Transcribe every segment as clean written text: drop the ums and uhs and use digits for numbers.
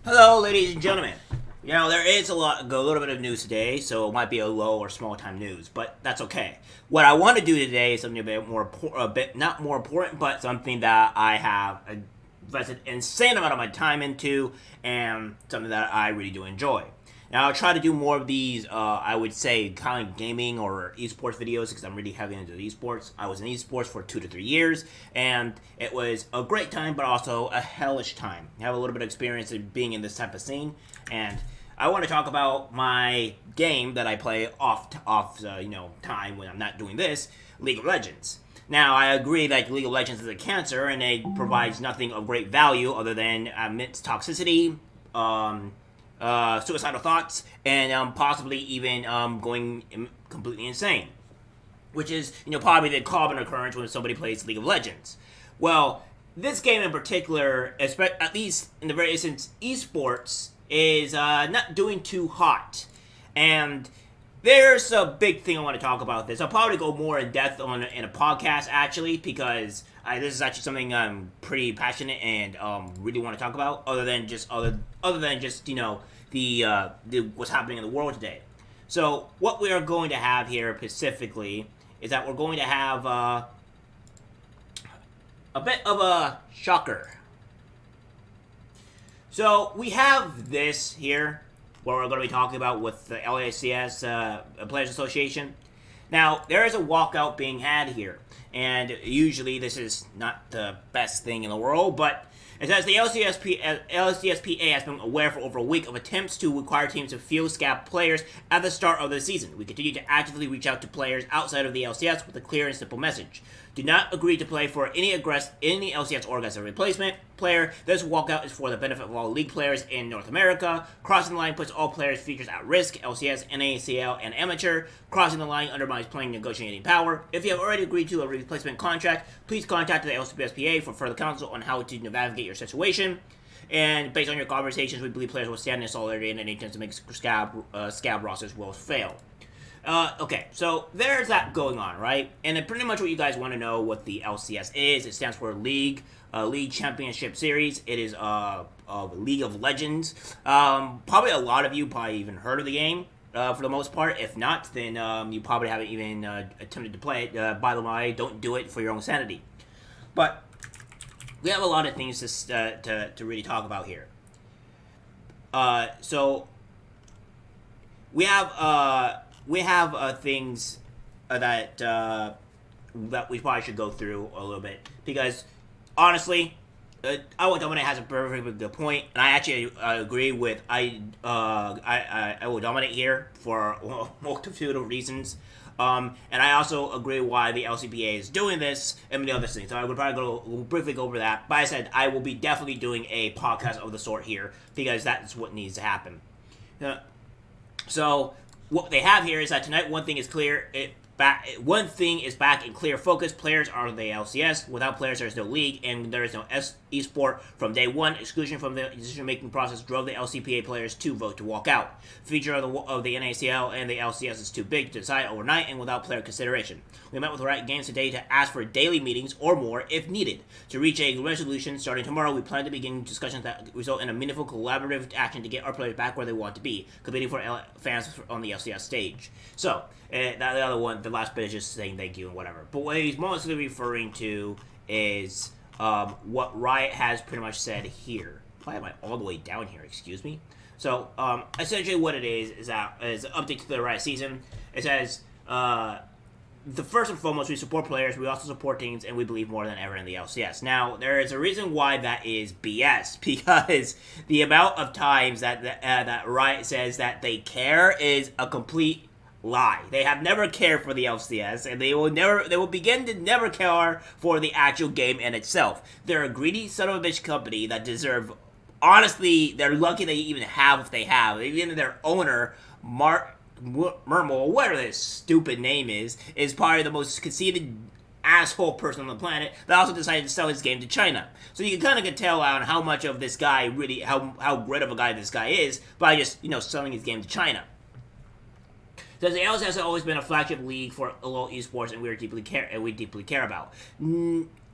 Hello, ladies and gentlemen. You know, there is a little bit of news today, so it might be a low or small time news, but that's okay. What I want to do today is something not more important, but something that I have invested an insane amount of my time into, and something that I really do enjoy. Now, I'll try to do more of these, I would say, kind of gaming or esports videos, because I'm really heavy into esports. I was in esports for 2 to 3 years, and it was a great time, but also a hellish time. I have a little bit of experience in being in this type of scene, and I want to talk about my game that I play off time when I'm not doing this, League of Legends. Now, I agree that League of Legends is a cancer, and it provides nothing of great value other than immense toxicity, suicidal thoughts, and possibly even going completely insane, which is probably the common occurrence when somebody plays League of Legends. Well, this game in particular, at least in the very instance, esports is not doing too hot, and there's a big thing I want to talk about this. I'll probably go more in depth in a podcast actually, because this is actually something I'm pretty passionate and really want to talk about. Other than just the what's happening in the world today. So what we are going to have here specifically is that we're going to have a bit of a shocker. So we have this here, what we're going to be talking about with the LACS Players Association. Now, there is a walkout being had here, and usually this is not the best thing in the world, but it says the LCSPA has been aware for over a week of attempts to require teams to field scout players at the start of the season. We continue to actively reach out to players outside of the LCS with a clear and simple message. Do not agree to play for any LCS org as a replacement player. This walkout is for the benefit of all league players in North America. Crossing the line puts all players' futures at risk, LCS, NACL, and amateur. Crossing the line undermines playing negotiating power. If you have already agreed to a replacement contract, please contact the LCSPA for further counsel on how to navigate your situation. And based on your conversations, we believe players will stand in solidarity, and any attempts to make scab rosters will fail. Okay, so there's that going on, right? And pretty much what you guys want to know what the LCS is. It stands for League Championship Series. It is League of Legends. Probably a lot of you probably even heard of the game for the most part. If not, then you probably haven't even attempted to play it. By the way, don't do it for your own sanity. But we have a lot of things to really talk about here. So we have things that we probably should go through a little bit, because honestly, I will dominate has a perfectly good point, and I actually agree with I will dominate here for a multitude of reasons. And I also agree why the LCPA is doing this and many other things. So I would probably briefly go over that. But I said I will be definitely doing a podcast of the sort here, because that's what needs to happen. So what they have here is that tonight one thing is clear. One thing is back in clear focus. Players are the LCS. Without players, there is no league, and there is no esport. From day one, exclusion from the decision-making process drove the LCPA players to vote to walk out. The future of the NACL and the LCS is too big to decide overnight and without player consideration. We met with Riot Games today to ask for daily meetings or more if needed. To reach a resolution starting tomorrow, we plan to begin discussions that result in a meaningful collaborative action to get our players back where they want to be, competing for fans on the LCS stage. So, the other one, the last bit is just saying thank you and whatever. But what he's mostly referring to is what Riot has pretty much said here. Why am I all the way down here? Excuse me. So essentially, what it is an update to the Riot season. It says the first and foremost, we support players. We also support teams, and we believe more than ever in the LCS. Now, there is a reason why that is BS, because the amount of times that Riot says that they care is a complete lie. They have never cared for the LCS, and they will begin to never care for the actual game in itself. They're a greedy son of a bitch company that deserve, honestly, they're lucky they even have if they have. Even their owner, Mermal, whatever this stupid name is probably the most conceited asshole person on the planet that also decided to sell his game to China. So you can kind of tell on how much of this guy really, how great of a guy this guy is by just, selling his game to China. Says the LCS has always been a flagship league for local esports, and we deeply care about.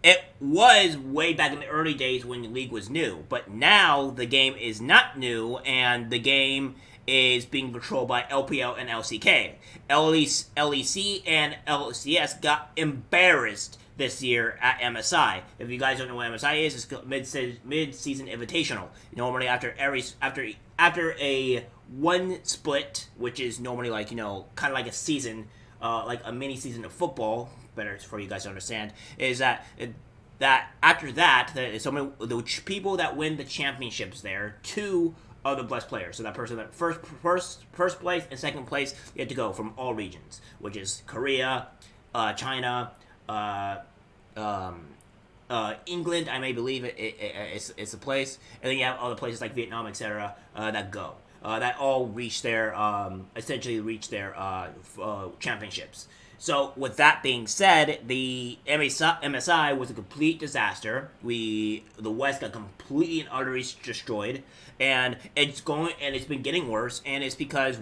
It was way back in the early days when the league was new, but now the game is not new, and the game is being controlled by LPL and LCK. LEC and LCS got embarrassed this year at MSI. If you guys don't know what MSI is, it's mid-season invitational. Normally after a one split, which is normally like, kind of like a season, like a mini season of football, better for you guys to understand, is that after that, the people that win the championships there, two of the best players. So that person that first place and second place, you have to go from all regions, which is Korea, China, England. I may believe it's a place, and then you have other places like Vietnam, etc. That go. That all reach their essentially reach their championships. So with that being said, the MSI was a complete disaster. The West got completely and utterly destroyed, and it's been getting worse. And it's because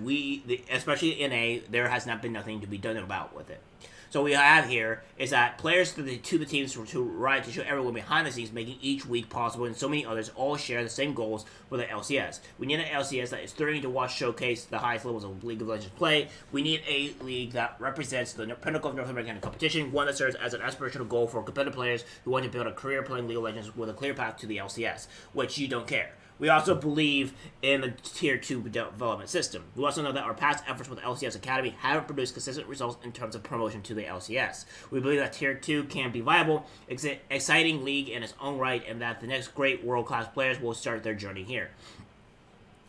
especially in there has not been nothing to be done about with it. So what we have here is that players to the teams to Riot to show everyone behind the scenes, making each week possible, and so many others all share the same goals for the LCS. We need an LCS that is thrilling to watch showcase the highest levels of League of Legends play. We need a league that represents the pinnacle of North American competition, one that serves as an aspirational goal for competitive players who want to build a career playing League of Legends with a clear path to the LCS, which you don't care. We also believe in the Tier 2 development system. We also know that our past efforts with the LCS Academy haven't produced consistent results in terms of promotion to the LCS. We believe that Tier 2 can be viable, exciting league in its own right, and that the next great world-class players will start their journey here.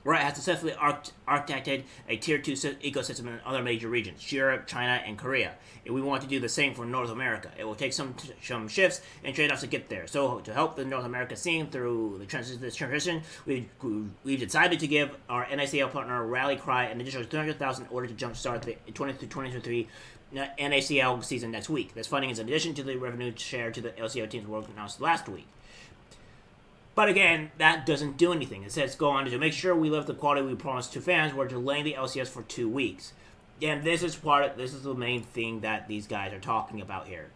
Riot has successfully architected a Tier 2 ecosystem in other major regions, Europe, China, and Korea. And we want to do the same for North America. It will take some shifts and trade-offs to get there. So to help the North America scene through this transition, we've decided to give our NACL partner Rally Cry an additional $200,000 in order to jumpstart the 2023 NACL season next week. This funding is in addition to the revenue share to the LCL teams were announced last week. But again, that doesn't do anything. It says go on to make sure we live the quality we promised to fans. We're delaying the LCS for 2 weeks. And this is the main thing that these guys are talking about here.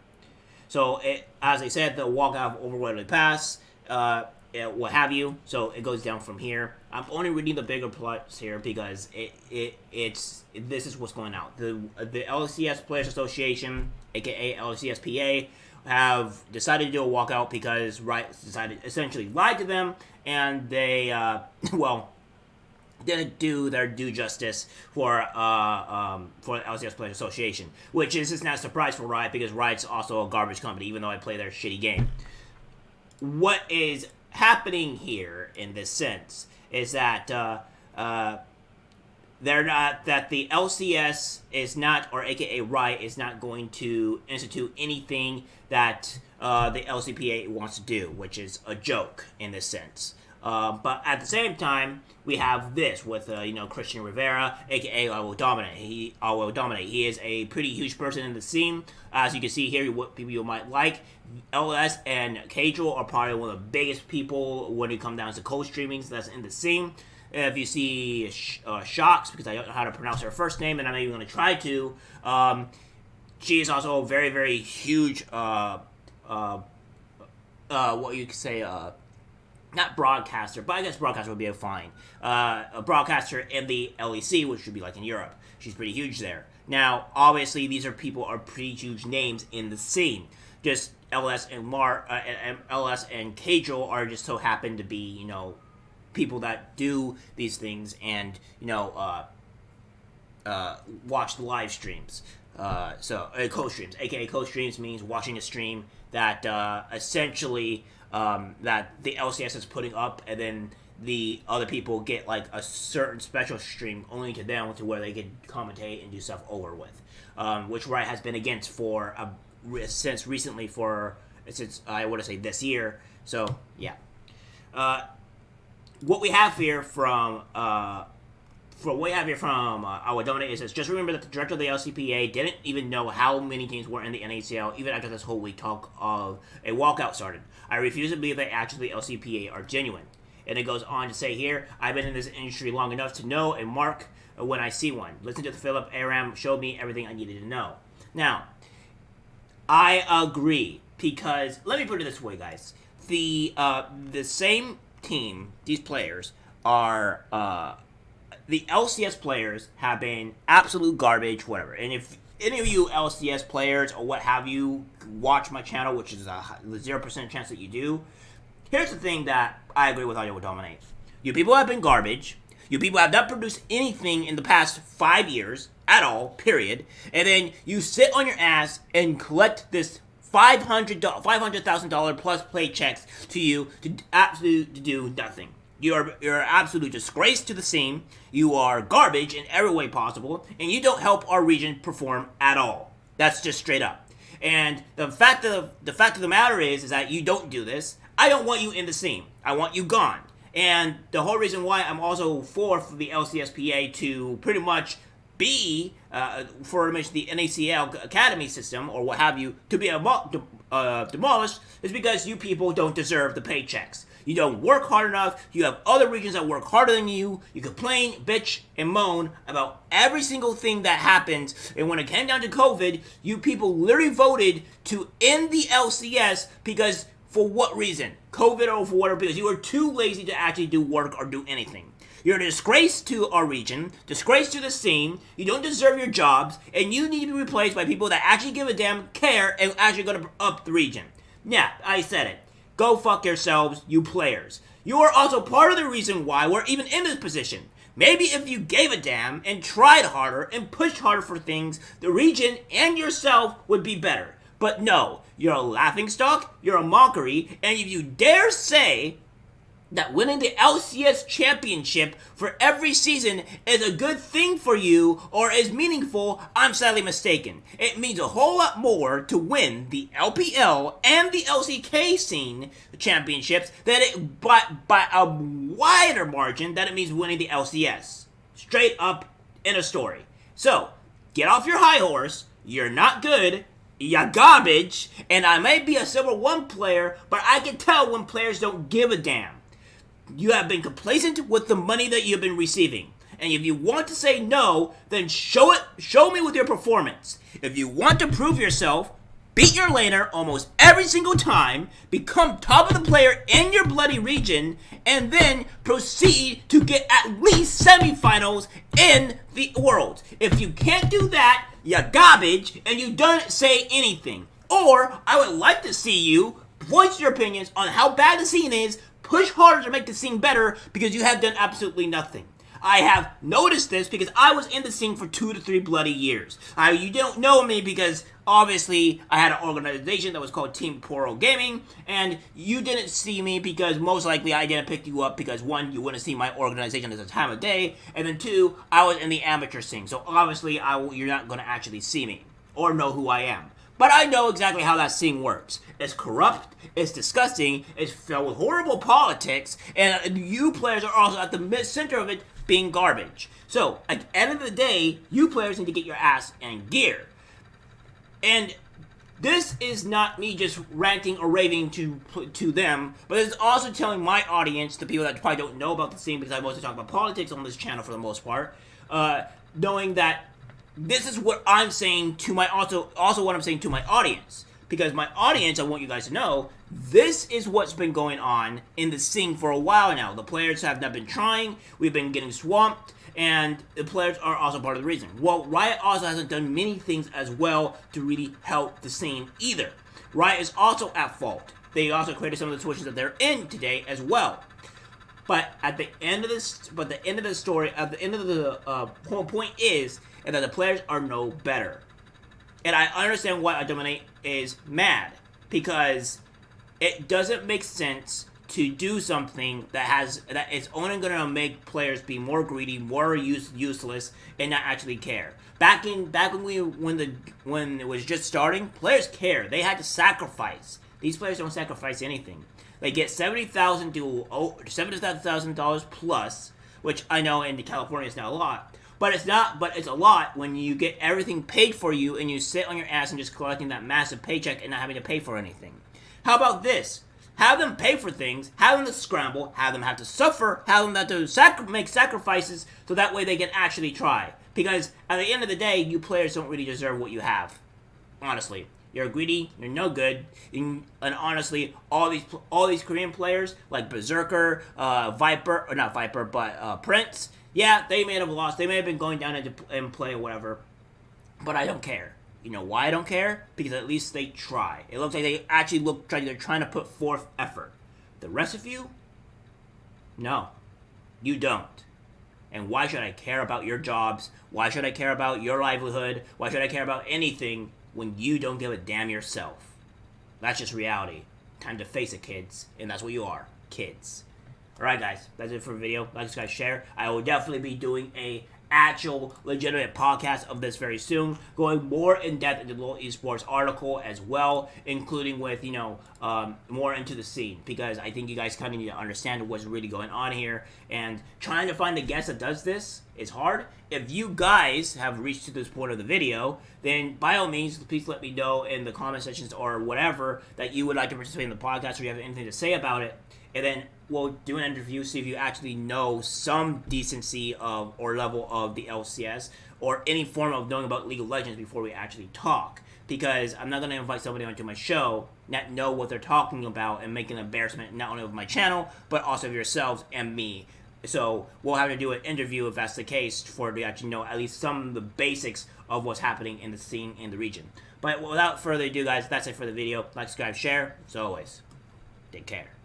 So, as I said, the walkout of overwhelmingly pass, what have you. So it goes down from here. I'm only reading the bigger plots here because this is what's going out. The LCS Players Association, aka LCSPA, have decided to do a walkout because Riot essentially lied to them, and they didn't do their due justice for the LCS Players Association, which is not a surprise for Riot because Riot's also a garbage company, even though I play their shitty game. What is happening here in this sense is that that the LCS is not, or aka Riot is not going to institute anything that the LCPA wants to do, which is a joke in this sense. But at the same time, we have this with Christian Rivera, aka I Will Dominate. He is a pretty huge person in the scene. As you can see here, what people you might like. LS and Cajal are probably one of the biggest people when it comes down to co-streamings that's in the scene. If you see Shocks, because I don't know how to pronounce her first name, and I'm not even going to try to, she is also a very, very huge, what you could say, not broadcaster, but I guess broadcaster would be fine. A broadcaster in the LEC, which would be like in Europe. She's pretty huge there. Now, obviously, these are pretty huge names in the scene. Just LS and LS and Cajal are just so happen to be, people that do these things and watch the live streams. So co-streams, aka co-streams, means watching a stream that essentially that the LCS is putting up, and then the other people get like a certain special stream only to them, to where they can commentate and do stuff over with, which Riot has been against since I want to say this year. So yeah. What we have here from I Will Dominate is just remember that the director of the LCPA didn't even know how many teams were in the NACL even after this whole week talk of a walkout started. I refuse to believe that actually the LCPA are genuine. And it goes on to say here, I've been in this industry long enough to know and mark when I see one. Listen to Philip Aram showed me everything I needed to know. Now, I agree because let me put it this way, guys. The same team, these players are the LCS players have been absolute garbage, whatever. And if any of you LCS players or what have you watch my channel, which is a 0% chance that you do, here's the thing that I agree with Audio Dominate. You people have been garbage. You people have not produced anything in the past 5 years at all, period. And then you sit on your ass and collect this $500,000 plus play checks to you to absolutely do nothing. You're an absolute disgrace to the scene. You are garbage in every way possible, and you don't help our region perform at all. That's just straight up. And the fact of the matter is that you don't do this. I don't want you in the scene. I want you gone. And the whole reason why I'm also for the LCSPA to pretty much be for the NACL Academy system or what have you to be demolished is because you people don't deserve the paychecks. You don't work hard enough. You have other regions that work harder than you. You complain, bitch, and moan about every single thing that happens. And when it came down to COVID, you people literally voted to end the LCS because for what reason? COVID or for whatever, because you were too lazy to actually do work or do anything. You're a disgrace to our region, disgrace to the scene, you don't deserve your jobs, and you need to be replaced by people that actually give a damn, care, and actually going to up the region. Yeah, I said it. Go fuck yourselves, you players. You are also part of the reason why we're even in this position. Maybe if you gave a damn and tried harder and pushed harder for things, the region and yourself would be better. But no, you're a laughingstock, you're a mockery, and if you dare say that winning the LCS championship for every season is a good thing for you or is meaningful, I'm sadly mistaken. It means a whole lot more to win the LPL and the LCK scene championships than it by a wider margin than it means winning the LCS. Straight up in a story. So, get off your high horse, you're not good, you're garbage, and I may be a Silver 1 player, but I can tell when players don't give a damn. You have been complacent with the money that you've been receiving. And if you want to say no, then show me with your performance. If you want to prove yourself, beat your laner almost every single time, become top of the player in your bloody region, and then proceed to get at least semifinals in the Worlds. If you can't do that, you're garbage and you don't say anything. Or, I would like to see you voice your opinions on how bad the scene is, push harder to make the scene better because you have done absolutely nothing. I have noticed this because I was in the scene for 2 to 3 bloody years. You don't know me because obviously I had an organization that was called Team Poro Gaming, and you didn't see me because most likely I didn't pick you up because 1, you wouldn't see my organization at the time of day, and then 2, I was in the amateur scene, so obviously you're not going to actually see me or know who I am. But I know exactly how that scene works. It's corrupt, it's disgusting, it's filled with horrible politics, and you players are also at the center of it being garbage. So, at the end of the day, you players need to get your ass in gear. And this is not me just ranting or raving to them, but it's also telling my audience, the people that probably don't know about the scene, because I mostly talk about politics on this channel for the most part, knowing that this is what I'm saying to my also what I'm saying to my audience, because my audience, I want you guys to know, this is what's been going on in the scene for a while now. The players have not been trying, we've been getting swamped, and the players are also part of the reason. Well, Riot also hasn't done many things as well to really help the scene either. Riot is also at fault. They also created some of the situations that they're in today as well. But at the end of this, story, at the end of the whole point is that the players are no better. And I understand why Dominate is mad, because it doesn't make sense to do something that is only going to make players be more greedy, more useless, and not actually care. Back when it was just starting, players care. They had to sacrifice. These players don't sacrifice anything. They get $70,000 plus, which I know in California is not a lot. But it's a lot when you get everything paid for you and you sit on your ass and just collecting that massive paycheck and not having to pay for anything. How about this? Have them pay for things, have them to scramble, have them have to suffer, have them have to make sacrifices so that way they can actually try. Because at the end of the day, you players don't really deserve what you have. Honestly. You're greedy. You're no good. And honestly, all these Korean players like Berserker, Viper, or not Viper, but Prince. Yeah, they may have lost. They may have been going down and play or whatever. But I don't care. You know why I don't care? Because at least they try. It looks like they actually they're trying to put forth effort. The rest of you, no, you don't. And why should I care about your jobs? Why should I care about your livelihood? Why should I care about anything when you don't give a damn yourself? That's just reality. Time to face it, kids. And that's what you are, kids. Alright, guys. That's it for the video. Like, subscribe, share. I will definitely be doing a actual legitimate podcast of this very soon, going more in depth into the LoL Esports article as well, including with more into the scene, because I think you guys kind of need to understand what's really going on here, and trying to find a guest that does this is hard. If you guys have reached to this point of the video, then by all means please let me know in the comment sections or whatever that you would like to participate in the podcast, or you have anything to say about it, and then we'll do an interview, see if you actually know some decency of or level of the LCS or any form of knowing about League of Legends before we actually talk. Because I'm not going to invite somebody onto my show, not know what they're talking about, and make an embarrassment not only of my channel, but also of yourselves and me. So we'll have to do an interview if that's the case for to actually know at least some of the basics of what's happening in the scene in the region. But without further ado, guys, that's it for the video. Like, subscribe, share. As always, take care.